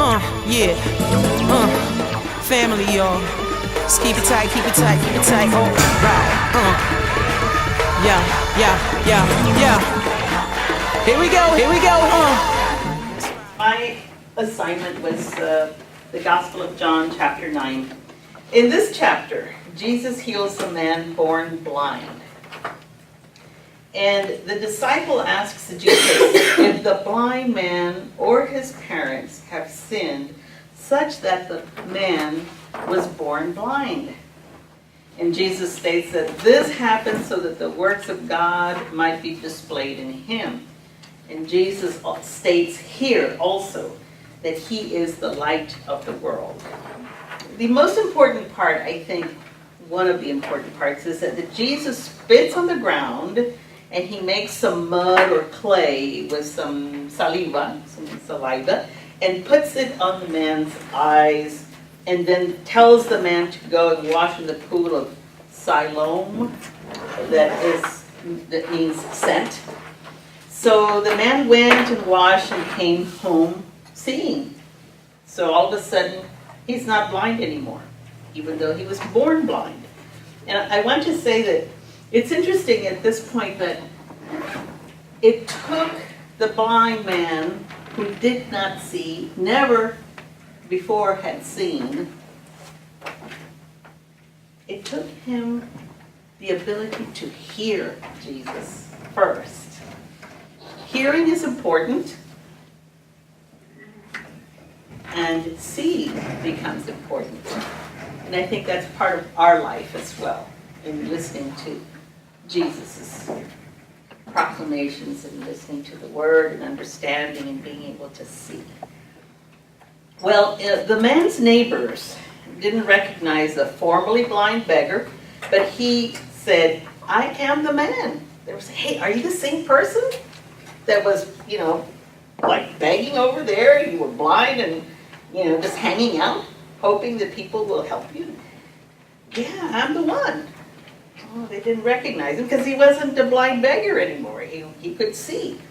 Yeah. Family, y'all. Just keep it tight, keep it tight, keep it tight. Oh, right. Yeah. Here we go. My assignment was the Gospel of John, chapter 9. In this chapter, Jesus heals a man born blind. And the disciple asks Jesus if the blind man or his parents have sinned such that the man was born blind. And Jesus states that this happened so that the works of God might be displayed in him. And Jesus states here also that he is the light of the world. The most important part, I think, one of the important parts, is that Jesus spits on the ground and he makes some mud or clay with some saliva, and puts it on the man's eyes, and then tells the man to go and wash in the pool of Siloam, that means sent. So the man went and washed and came home seeing. So all of a sudden, he's not blind anymore, even though he was born blind. And I want to say that it's interesting at this point that it took the blind man who did not see, never before had seen, it took him the ability to hear Jesus first. Hearing is important, and seeing becomes important. And I think that's part of our life as well, in listening to Jesus' proclamations and listening to the word and understanding and being able to see. Well, the man's neighbors didn't recognize the formerly blind beggar, but he said, "I am the man." They were saying, "Hey, are you the same person that was, like begging over there? You were blind and, just hanging out, hoping that people will help you?" "Yeah, I'm the one." Oh, they didn't recognize him because he wasn't a blind beggar anymore. He could see.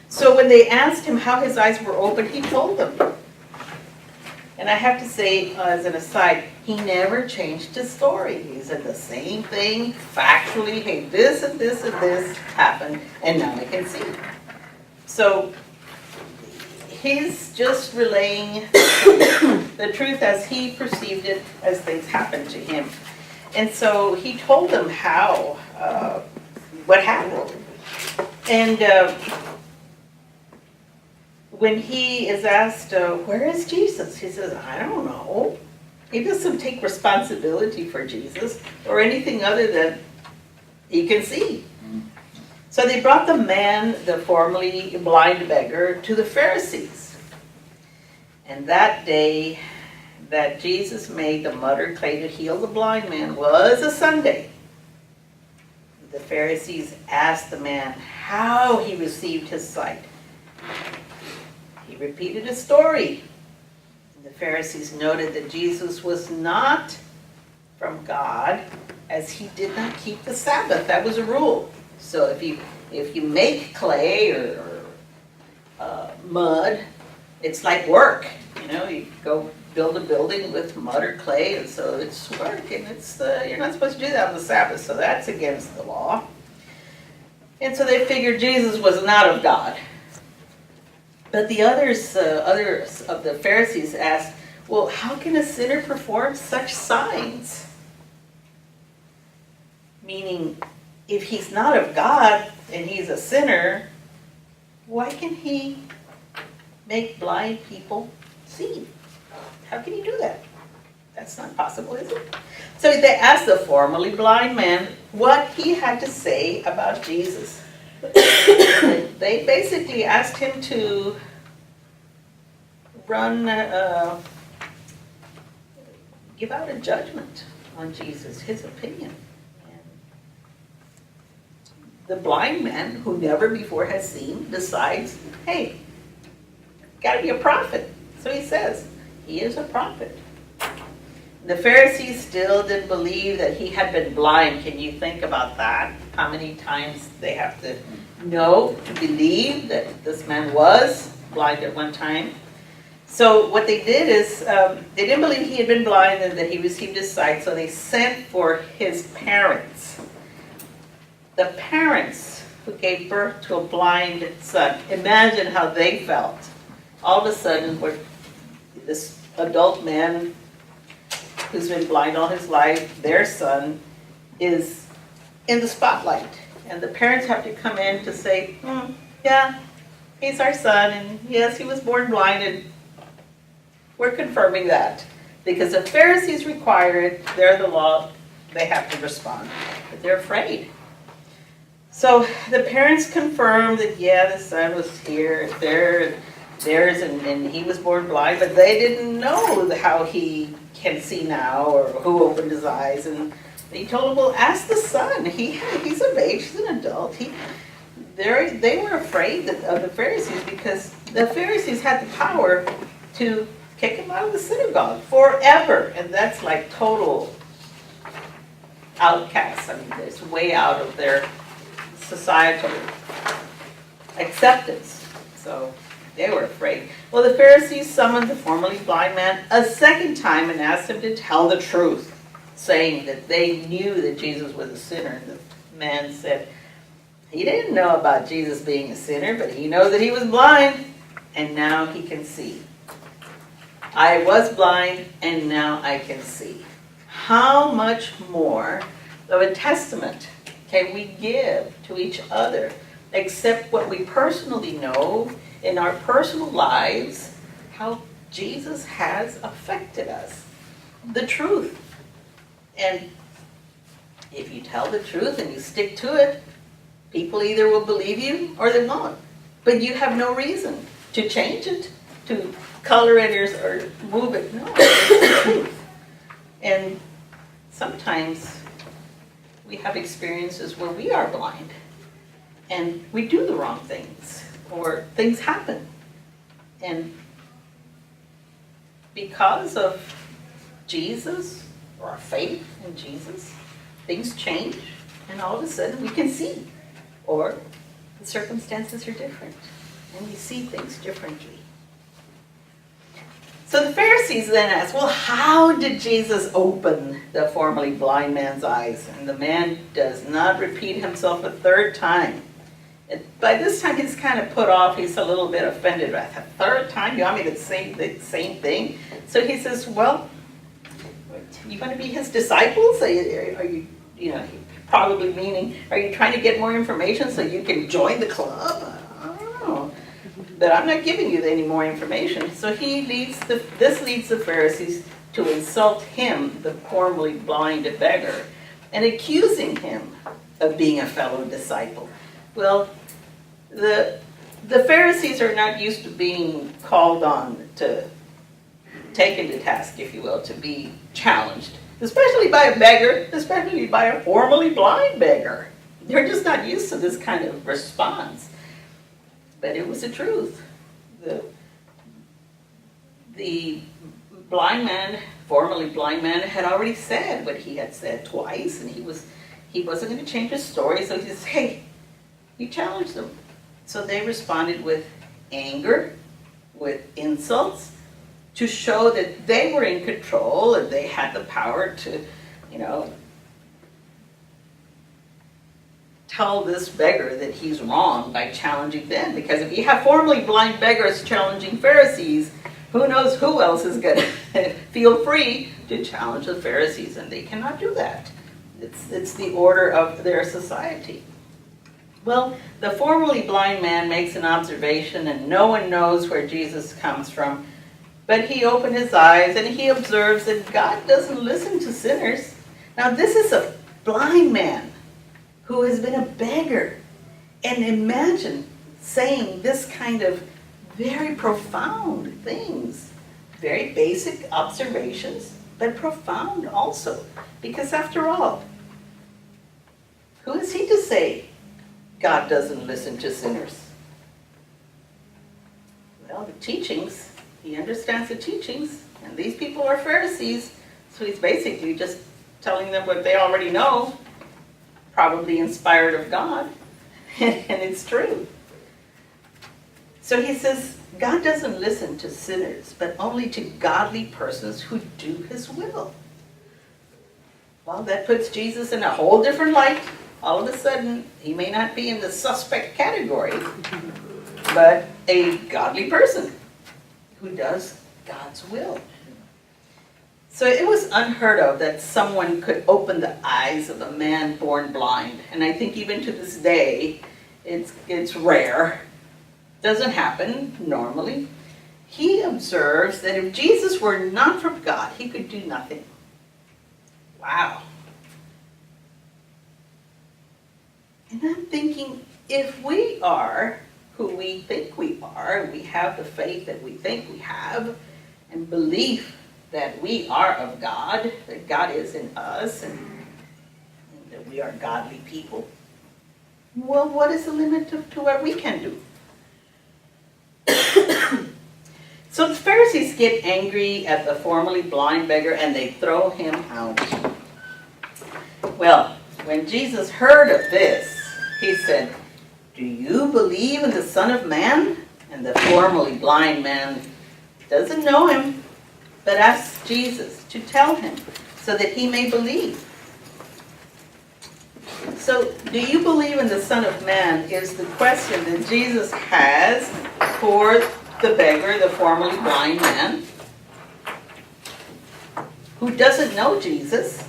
So when they asked him how his eyes were open, he told them. And I have to say, as an aside, he never changed his story. He said the same thing factually. Hey, this and this and this happened, and now I can see. So he's just relaying the truth as he perceived it as things happened to him. And so he told them what happened. And when he is asked, where is Jesus? He says, "I don't know." He doesn't take responsibility for Jesus or anything other than he can see. So they brought the man, the formerly blind beggar, to the Pharisees. And that day that Jesus made the mud or clay to heal the blind man was a Sunday. The Pharisees asked the man how he received his sight. He repeated his story. The Pharisees noted that Jesus was not from God, as he did not keep the Sabbath. That was a rule. So if you make clay or mud, it's like work. You go build a building with mud or clay, and so it's work, and you're not supposed to do that on the Sabbath, so that's against the law. And so they figured Jesus was not of God. But the others of the Pharisees asked, "Well, how can a sinner perform such signs?" Meaning, if he's not of God and he's a sinner, why can he make blind people see? How can he do that? That's not possible, is it? So they asked the formerly blind man what he had to say about Jesus. They basically asked him to give out a judgment on Jesus, his opinion. And the blind man, who never before has seen, decides, hey, got to be a prophet. So he says, he is a prophet. The Pharisees still didn't believe that he had been blind. Can you think about that? How many times they have to know to believe that this man was blind at one time? So what they did is, they didn't believe he had been blind and that he received his sight, so they sent for his parents. The parents who gave birth to a blind son, imagine how they felt. All of a sudden, this adult man who's been blind all his life, their son, is in the spotlight. And the parents have to come in to say, yeah, he's our son, and yes, he was born blind, and we're confirming that. Because the Pharisees require it, they're the law, they have to respond. But they're afraid. So the parents confirmed that, yeah, the son was here, theirs, and he was born blind, but they didn't know how he can see now or who opened his eyes. And they told him, well, ask the son. He's of age, he's an adult. They were afraid of the Pharisees because the Pharisees had the power to kick him out of the synagogue forever. And that's like total outcasts. I mean, it's way out of their societal acceptance. So they were afraid. Well, the Pharisees summoned the formerly blind man a second time and asked him to tell the truth, saying that they knew that Jesus was a sinner. And the man said, he didn't know about Jesus being a sinner, but he knows that he was blind, and now he can see. I was blind, and now I can see. How much more of a testament can we give to each other except what we personally know in our personal lives, how Jesus has affected us? The truth. And if you tell the truth and you stick to it, people either will believe you or they won't. But you have no reason to change it, to color it or move it. No, it's the truth. And sometimes we have experiences where we are blind and we do the wrong things or things happen. And because of Jesus or our faith in Jesus, things change and all of a sudden we can see. Or the circumstances are different and we see things differently. So the Pharisees then asked, well, how did Jesus open the formerly blind man's eyes? And the man does not repeat himself a third time. And by this time he's kind of put off, he's a little bit offended. A third time? You want me to say the same thing? So he says, well, you want to be his disciples? Are you probably meaning, are you trying to get more information so you can join the club? I don't know. But I'm not giving you any more information. So this leads the Pharisees to insult him, the formerly blind beggar, and accusing him of being a fellow disciple. Well, the Pharisees are not used to being called on to taken to task, if you will, to be challenged. Especially by a beggar, especially by a formerly blind beggar. They're just not used to this kind of response. But it was the truth. The blind man, formerly blind man, had already said what he had said twice, and he wasn't going to change his story, so he says, hey, you challenged them. So they responded with anger, with insults, to show that they were in control and they had the power to, tell this beggar that he's wrong by challenging them. Because if you have formerly blind beggars challenging Pharisees, who knows who else is going to feel free to challenge the Pharisees, and they cannot do that. It's the order of their society. Well, the formerly blind man makes an observation, and no one knows where Jesus comes from. But he opened his eyes and he observes that God doesn't listen to sinners. Now this is a blind man who has been a beggar. And imagine saying this kind of very profound things. Very basic observations, but profound also. Because after all, who is he to say God doesn't listen to sinners? Well, the teachings, he understands the teachings, and these people are Pharisees, so he's basically just telling them what they already know, probably inspired of God, and it's true. So he says, God doesn't listen to sinners, but only to godly persons who do his will. Well, that puts Jesus in a whole different light. All of a sudden, he may not be in the suspect category, but a godly person who does God's will. So it was unheard of that someone could open the eyes of a man born blind. And I think even to this day, it's rare. Doesn't happen normally. He observes that if Jesus were not from God, he could do nothing. Wow. And I'm thinking, if we are who we think we are, we have the faith that we think we have, and belief that we are of God, that God is in us, and that we are godly people, well, what is the limit to what we can do? So the Pharisees get angry at the formerly blind beggar and they throw him out. Well, when Jesus heard of this, he said, "Do you believe in the Son of Man?" And the formerly blind man doesn't know him, but asks Jesus to tell him so that he may believe. So, do you believe in the Son of Man is the question that Jesus has for the beggar, the formerly blind man, who doesn't know Jesus,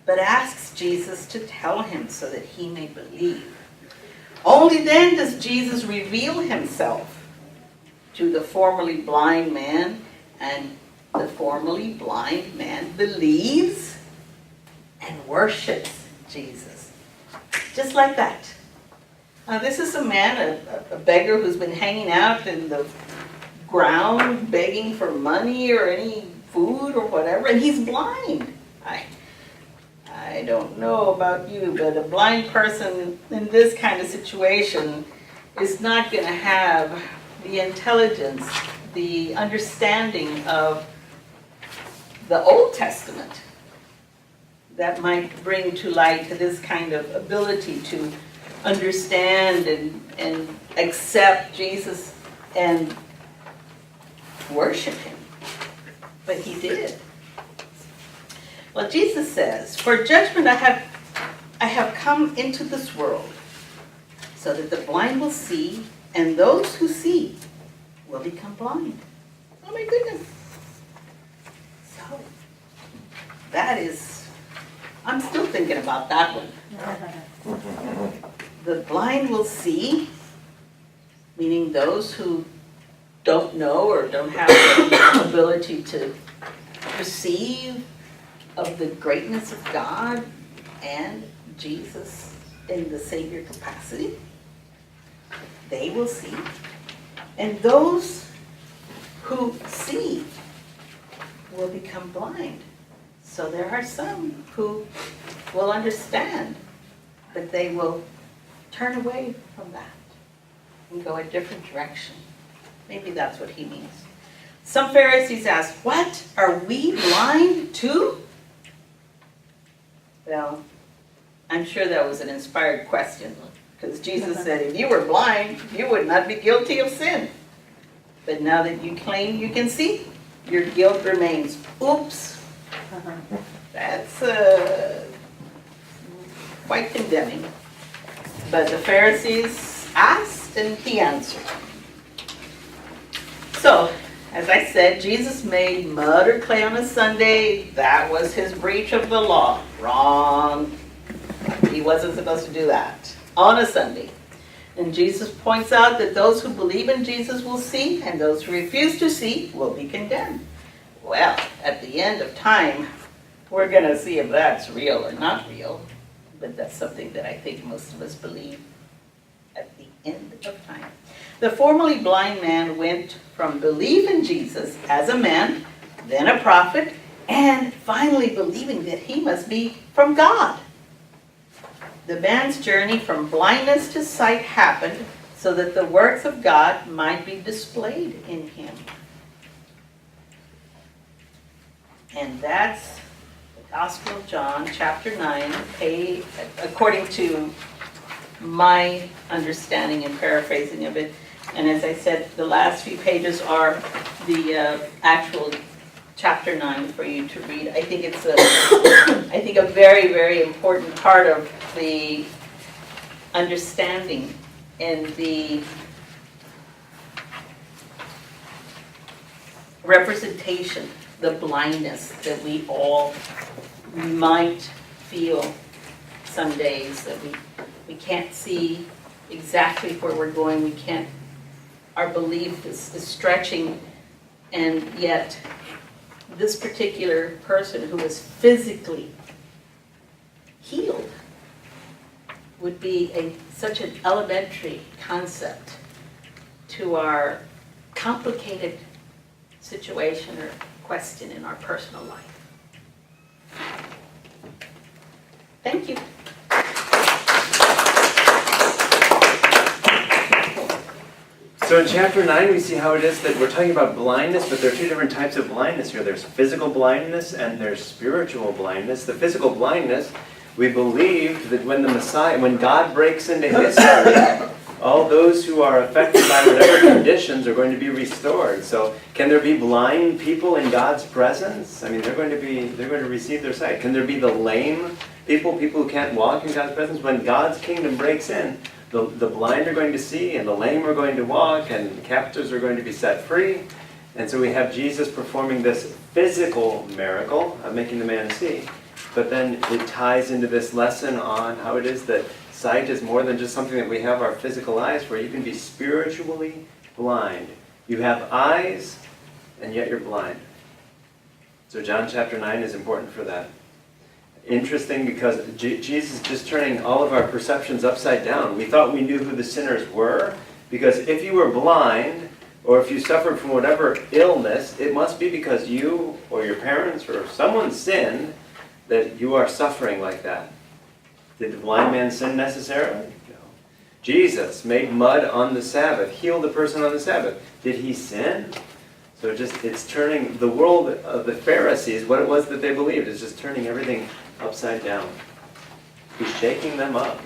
but asks Jesus to tell him so that he may believe. Only then does Jesus reveal himself to the formerly blind man, and the formerly blind man believes and worships Jesus. Just like that. Now this is a man, a beggar who's been hanging out in the ground begging for money or any food or whatever, and he's blind. I don't know about you, but a blind person in this kind of situation is not going to have the intelligence, the understanding of the Old Testament that might bring to light this kind of ability to understand and accept Jesus and worship him. But he did. Well, Jesus says, "For judgment I have come into this world, so that the blind will see, and those who see will become blind." Oh my goodness. So, that is, I'm still thinking about that one. The blind will see, meaning those who don't know or don't have the ability to perceive of the greatness of God and Jesus in the Savior capacity. They will see. And those who see will become blind. So there are some who will understand, but they will turn away from that and go a different direction. Maybe that's what he means. Some Pharisees asked, "What? Are we blind too?" Well, I'm sure that was an inspired question, because Jesus said, if you were blind, you would not be guilty of sin. But now that you claim you can see, your guilt remains. Oops. That's quite condemning. But the Pharisees asked and he answered. So, as I said, Jesus made mud or clay on a Sunday. That was his breach of the law. Wrong. He wasn't supposed to do that on a Sunday. And Jesus points out that those who believe in Jesus will see, and those who refuse to see will be condemned. Well, at the end of time, we're going to see if that's real or not real. But that's something that I think most of us believe at the end of time. The formerly blind man went from belief in Jesus as a man, then a prophet, and finally believing that he must be from God. The man's journey from blindness to sight happened so that the works of God might be displayed in him. And that's the Gospel of John, chapter 9, according to my understanding and paraphrasing of it. And as I said, the last few pages are the actual chapter 9 for you to read. I think it's a very, very important part of the understanding and the representation, the blindness that we all might feel some days, that we can't see exactly where we're going. We can't, our belief is stretching, and yet this particular person who was physically healed would be such an elementary concept to our complicated situation or question in our personal life. Thank you. So in chapter 9, we see how it is that we're talking about blindness, but there are two different types of blindness here. There's physical blindness and there's spiritual blindness. The physical blindness, we believed that when God breaks into history, all those who are affected by whatever conditions are going to be restored. So can there be blind people in God's presence? I mean, they're going to receive their sight. Can there be the lame people who can't walk in God's presence? When God's kingdom breaks in, the blind are going to see, and the lame are going to walk, and the captives are going to be set free. And so we have Jesus performing this physical miracle of making the man see. But then it ties into this lesson on how it is that sight is more than just something that we have our physical eyes for. You can be spiritually blind. You have eyes, and yet you're blind. So John chapter 9 is important for that. Interesting, because Jesus is just turning all of our perceptions upside down. We thought we knew who the sinners were, because if you were blind, or if you suffered from whatever illness, it must be because you or your parents or someone sinned that you are suffering like that. Did the blind man sin necessarily? No. Jesus made mud on the Sabbath, healed a person on the Sabbath. Did he sin? So it's turning the world of the Pharisees, what it was that they believed, is just turning everything upside down. He's shaking them up.